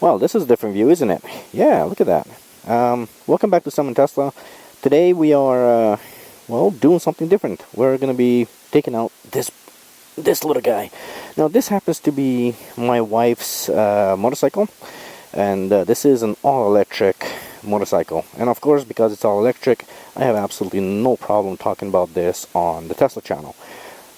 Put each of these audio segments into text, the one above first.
Well, this is a different view, isn't it? Yeah, look at that. Welcome back to Summon Tesla. Today we are, well, doing something different. We're going to be taking out this little guy. Now, this happens to be my wife's motorcycle, and this is an all-electric motorcycle. And of course, because it's all-electric, I have absolutely no problem talking about this on the Tesla channel.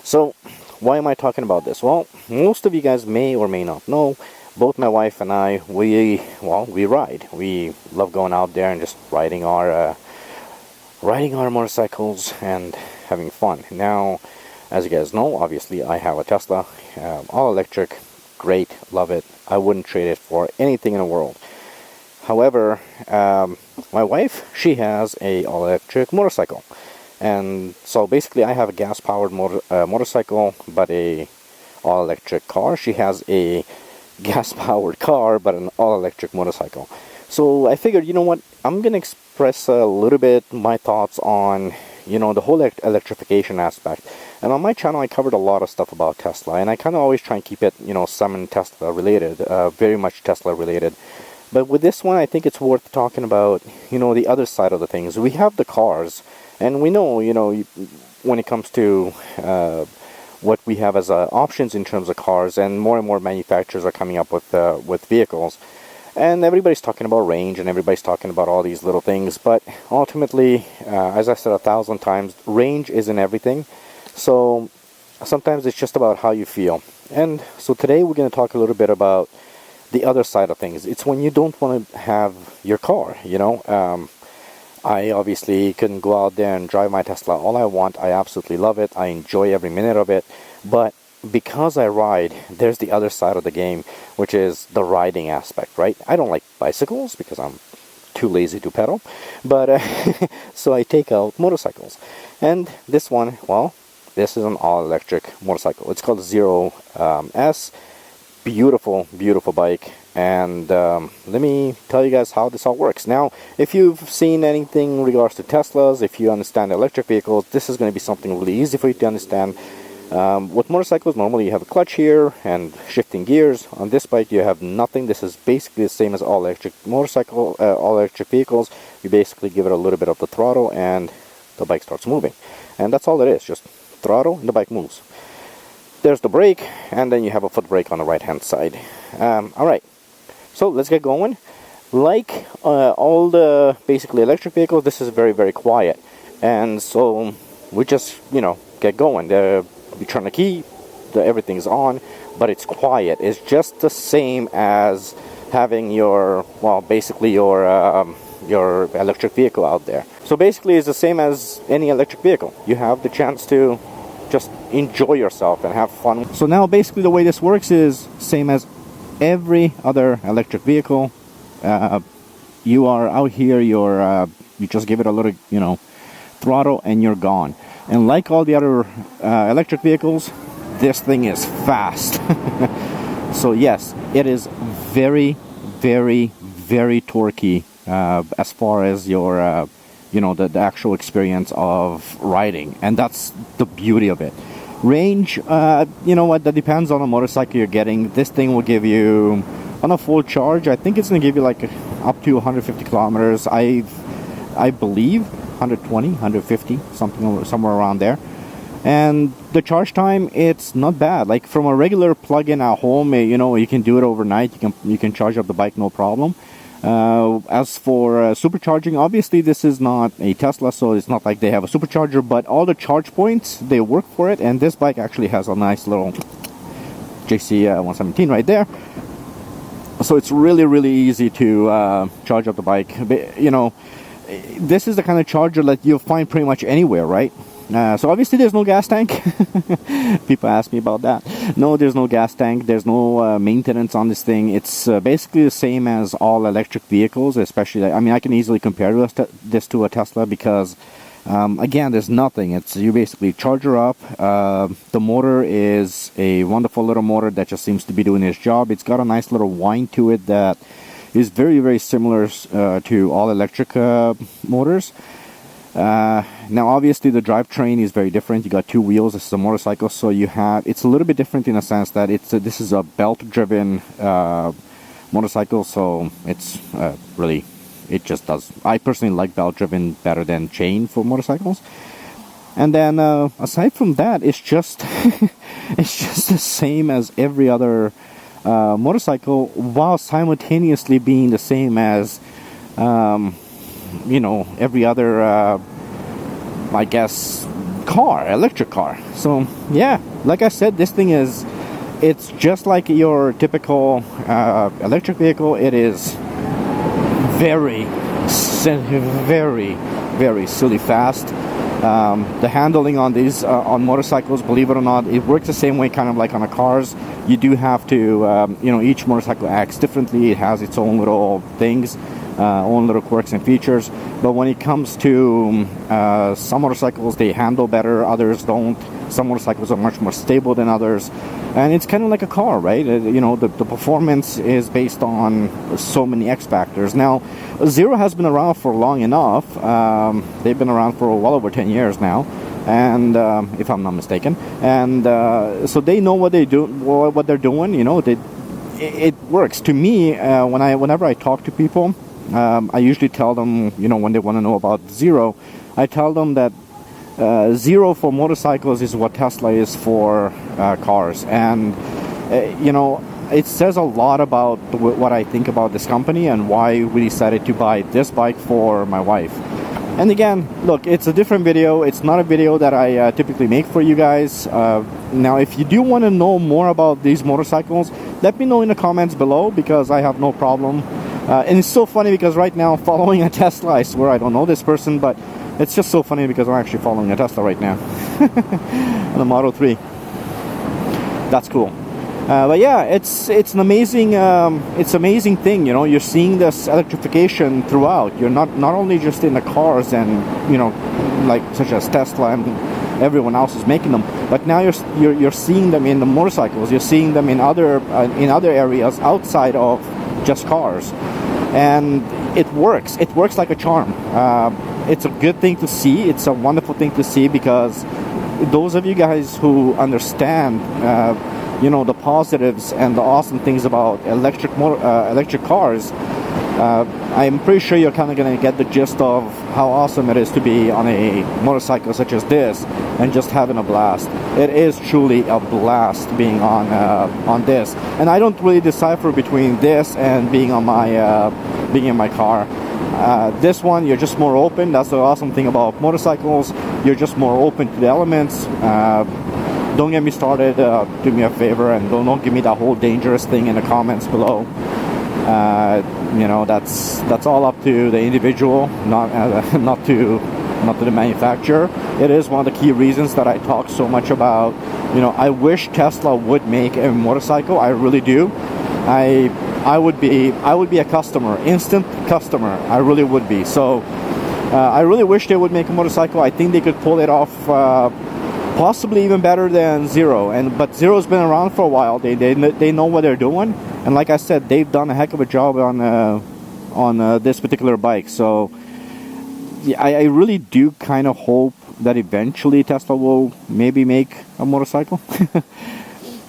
So, why am I talking about this? Well, most of you guys may or may not know, both my wife and I, we ride. We love going out there and just riding our motorcycles and having fun. Now, as you guys know, obviously I have a Tesla, all electric, great, love it. I wouldn't trade it for anything in the world. However, my wife, she has a all electric motorcycle, and so basically I have a gas-powered motorcycle, but a all electric car. She has a gas-powered car, but an all-electric motorcycle. So I figured, you know what, I'm gonna express a little bit my thoughts on, you know, the whole electrification aspect. And on my channel I covered a lot of stuff about Tesla, and I kind of always try and keep it, you know, some Tesla related, very much Tesla related. But with this one, I think it's worth talking about, you know, the other side of the things. We have the cars, and we know, you know, when it comes to what we have as options in terms of cars, and more manufacturers are coming up with vehicles, and everybody's talking about range, and everybody's talking about all these little things, but ultimately, as I said 1,000 times, range isn't everything. So sometimes it's just about how you feel. And so today we're going to talk a little bit about the other side of things. It's when you don't want to have your car, you know. I obviously can go out there and drive my Tesla all I want. I absolutely love it. I enjoy every minute of it. But because I ride, there's the other side of the game, which is the riding aspect, right? I don't like bicycles because I'm too lazy to pedal. But so I take out motorcycles. And this one, well, this is an all-electric motorcycle. It's called Zero S. Beautiful, beautiful bike. And let me tell you guys how this all works. Now, if you've seen anything in regards to Teslas, if you understand electric vehicles, this is going to be something really easy for you to understand. With motorcycles, normally you have a clutch here and shifting gears. On this bike, you have nothing. This is basically the same as all electric motorcycle, all electric vehicles. You basically give it a little bit of the throttle and the bike starts moving. And that's all it is, just throttle and the bike moves. There's the brake, and then you have a foot brake on the right hand side. Alright, so let's get going. Like all the basically electric vehicles, this is very, very quiet. And so we just, you know, get going. You turn the key, everything's on, but it's quiet. It's just the same as having your, well, basically your electric vehicle out there. So basically it's the same as any electric vehicle. You have the chance to just enjoy yourself and have fun. So now basically the way this works is same as every other electric vehicle. You are out here, you just give it a little, you know, throttle and you're gone. And like all the other electric vehicles, this thing is fast. So yes, it is very, very, very torquey as far as your you know, the actual experience of riding, and that's the beauty of it. Range, you know what, that depends on the motorcycle you're getting. This thing will give you, on a full charge, I think it's going to give you like up to 150 kilometers. I believe 120, 150, somewhere around there. And the charge time, it's not bad. Like from a regular plug-in at home, you know, you can do it overnight. You can charge up the bike, no problem. As for supercharging, obviously this is not a Tesla, so it's not like they have a supercharger, but all the charge points, they work for it, and this bike actually has a nice little JC 117 right there. So it's really, really easy to charge up the bike. You know, this is the kind of charger that you'll find pretty much anywhere, right? So obviously there's no gas tank. People ask me about that. No, there's no gas tank. There's no maintenance on this thing. It's basically the same as all electric vehicles, especially, I mean, I can easily compare this to a Tesla because, again, there's nothing. It's, you basically charge her up. The motor is a wonderful little motor that just seems to be doing its job. It's got a nice little whine to it that is very, very similar to all electric motors. Now obviously the drivetrain is very different. You got two wheels. This is a motorcycle, so you have, it's a little bit different in a sense that this is a belt driven motorcycle, so it's really, it just does. I personally like belt driven better than chain for motorcycles. And then aside from that, it's just it's just the same as every other motorcycle, while simultaneously being the same as you know, every other I guess electric car. So yeah, like I said, this thing is, it's just like your typical electric vehicle. It is very silly fast. The handling on these on motorcycles, believe it or not, it works the same way kind of like on the cars. You do have to you know, each motorcycle acts differently. It has its own little things, own little quirks and features. But when it comes to some motorcycles, they handle better, others don't. Some motorcycles are much more stable than others, and it's kind of like a car, right? You know, the performance is based on so many X factors. Now, Zero has been around for long enough. They've been around for well over 10 years now, and if I'm not mistaken, and so they know what they do, what they're doing. You know, it works. To me, whenever I talk to people, I usually tell them, you know, when they want to know about Zero, I tell them that Zero for motorcycles is what Tesla is for cars. And you know, it says a lot about what I think about this company and why we decided to buy this bike for my wife. And again, look, it's a different video. It's not a video that I typically make for you guys. Now, if you do want to know more about these motorcycles, let me know in the comments below, because I have no problem. And it's so funny because right now I'm following a Tesla. I swear I don't know this person, but it's just so funny because I'm actually following a Tesla right now. And a Model 3. That's cool. But yeah, it's an amazing amazing thing. You know, you're seeing this electrification throughout. You're not only just in the cars and, you know, like such as Tesla and everyone else is making them, but now you're seeing them in the motorcycles. You're seeing them in other areas outside of just cars, and it works. It works like a charm. It's a good thing to see. It's a wonderful thing to see, because those of you guys who understand you know, the positives and the awesome things about electric cars, I'm pretty sure you're kind of going to get the gist of how awesome it is to be on a motorcycle such as this and just having a blast. It is truly a blast being on this, and I don't really decipher between this and being on my being in my car. This one, you're just more open. That's the awesome thing about motorcycles. You're just more open to the elements. Don't get me started. Do me a favor and don't give me that whole dangerous thing in the comments below. You know, that's all up to the individual, not to the manufacturer. It is one of the key reasons that I talk so much about, you know, I wish Tesla would make a motorcycle. I really do. I would be a customer, instant customer. I really would be. So I really wish they would make a motorcycle. I think they could pull it off possibly even better than Zero. But Zero's been around for a while. They know what they're doing, and like I said, they've done a heck of a job on this particular bike. So yeah, I really do kind of hope that eventually Tesla will maybe make a motorcycle.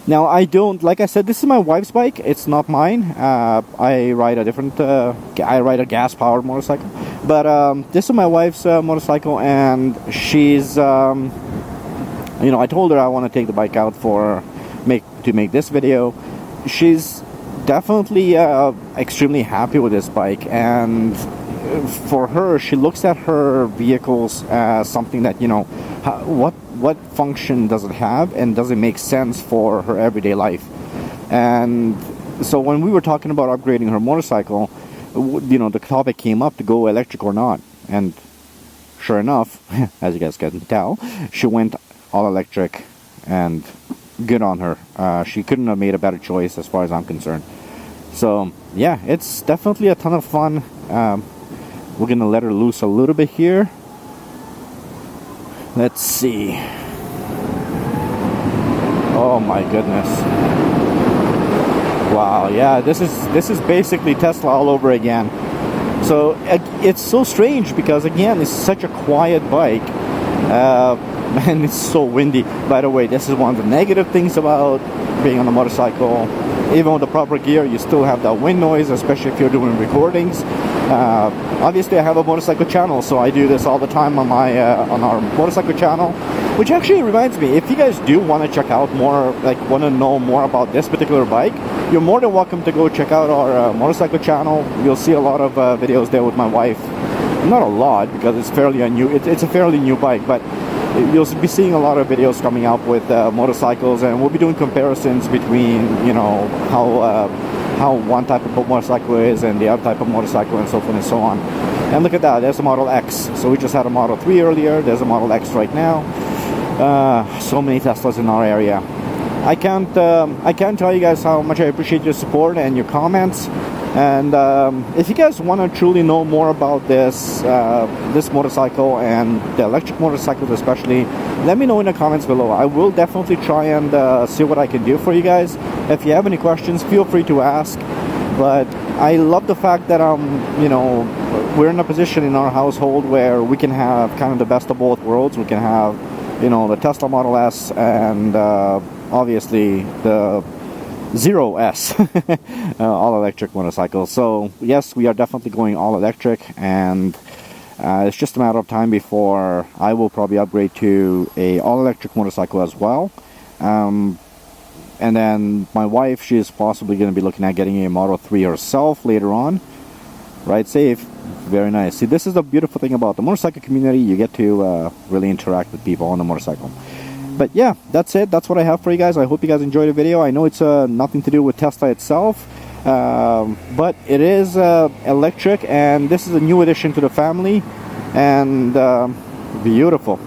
Now, I don't, like I said, this is my wife's bike. It's not mine. I ride a different, I ride a gas-powered motorcycle. But this is my wife's motorcycle, and she's, you know, I told her I want to take the bike out to make this video. She's definitely extremely happy with this bike, and for her, she looks at her vehicles as something that, you know, what function does it have, and does it make sense for her everyday life? And so when we were talking about upgrading her motorcycle, you know, the topic came up to go electric or not, and sure enough, as you guys can tell, she went all electric, and good on her. She couldn't have made a better choice as far as I'm concerned. So yeah, it's definitely a ton of fun. We're gonna let her loose a little bit here. Let's see. Oh my goodness. Wow, yeah, this is basically Tesla all over again. So it's so strange because, again, it's such a quiet bike, and it's so windy. By the way, this is one of the negative things about being on a motorcycle. even with the proper gear, you still have that wind noise, especially if you're doing recordings. Obviously, I have a motorcycle channel, so I do this all the time on my on our motorcycle channel. Which actually reminds me, if you guys do want to check out more, like want to know more about this particular bike, you're more than welcome to go check out our motorcycle channel. You'll see a lot of videos there with my wife. Not a lot, because it's fairly it's a fairly new bike, but you'll be seeing a lot of videos coming up with motorcycles, and we'll be doing comparisons between, you know, how one type of motorcycle is and the other type of motorcycle, and so forth and so on. And look at that, there's a Model X. So we just had a Model 3 earlier, there's a Model X right now. So many Teslas in our area. I can't tell you guys how much I appreciate your support and your comments. And if you guys want to truly know more about this this motorcycle and the electric motorcycles especially, let me know in the comments below. I will definitely try and see what I can do for you guys. If you have any questions, feel free to ask. But I love the fact that you know, we're in a position in our household where we can have kind of the best of both worlds. We can have, you know, the Tesla Model S and obviously the Zero S all electric motorcycles. So yes, we are definitely going all electric, and it's just a matter of time before I will probably upgrade to a all electric motorcycle as well. And then my wife, she is possibly going to be looking at getting a Model 3 herself later on. Ride safe. Very nice. See, this is the beautiful thing about the motorcycle community. You get to really interact with people on the motorcycle. But yeah, that's it. That's what I have for you guys. I hope you guys enjoyed the video. I know it's nothing to do with Tesla itself, but it is electric, and this is a new addition to the family, and beautiful.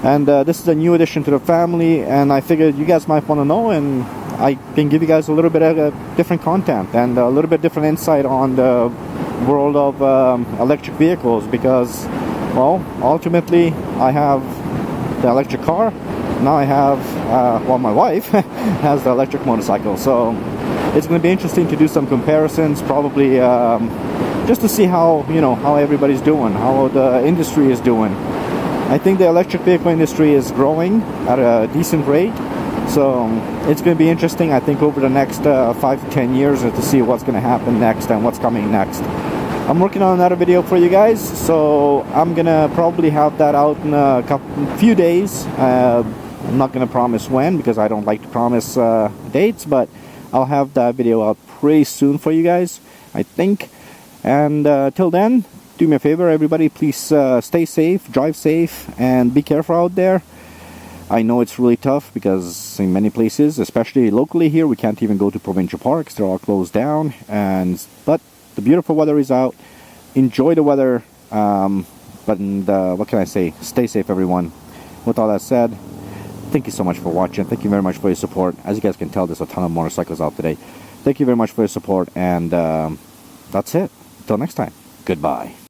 And this is a new addition to the family, and I figured you guys might want to know, and I can give you guys a little bit of different content and a little bit different insight on the world of electric vehicles, because, well, ultimately I have the electric car. Now I have, well, my wife has the electric motorcycle, so it's going to be interesting to do some comparisons, probably just to see how, you know, how everybody's doing, how the industry is doing. I think the electric vehicle industry is growing at a decent rate, so it's going to be interesting, I think, over the next 5 to 10 years to see what's going to happen next and what's coming next. I'm working on another video for you guys, so I'm going to probably have that out in a few days. I'm not going to promise when, because I don't like to promise dates, but I'll have that video out pretty soon for you guys, I think. And till then, do me a favor, everybody, please stay safe, drive safe, and be careful out there. I know it's really tough, because in many places, especially locally here, we can't even go to provincial parks. They're all closed down, but the beautiful weather is out. Enjoy the weather, but what can I say? Stay safe, everyone. With all that said, thank you so much for watching. Thank you very much for your support. As you guys can tell, there's a ton of motorcycles out today. Thank you very much for your support, and that's it. Until next time, goodbye.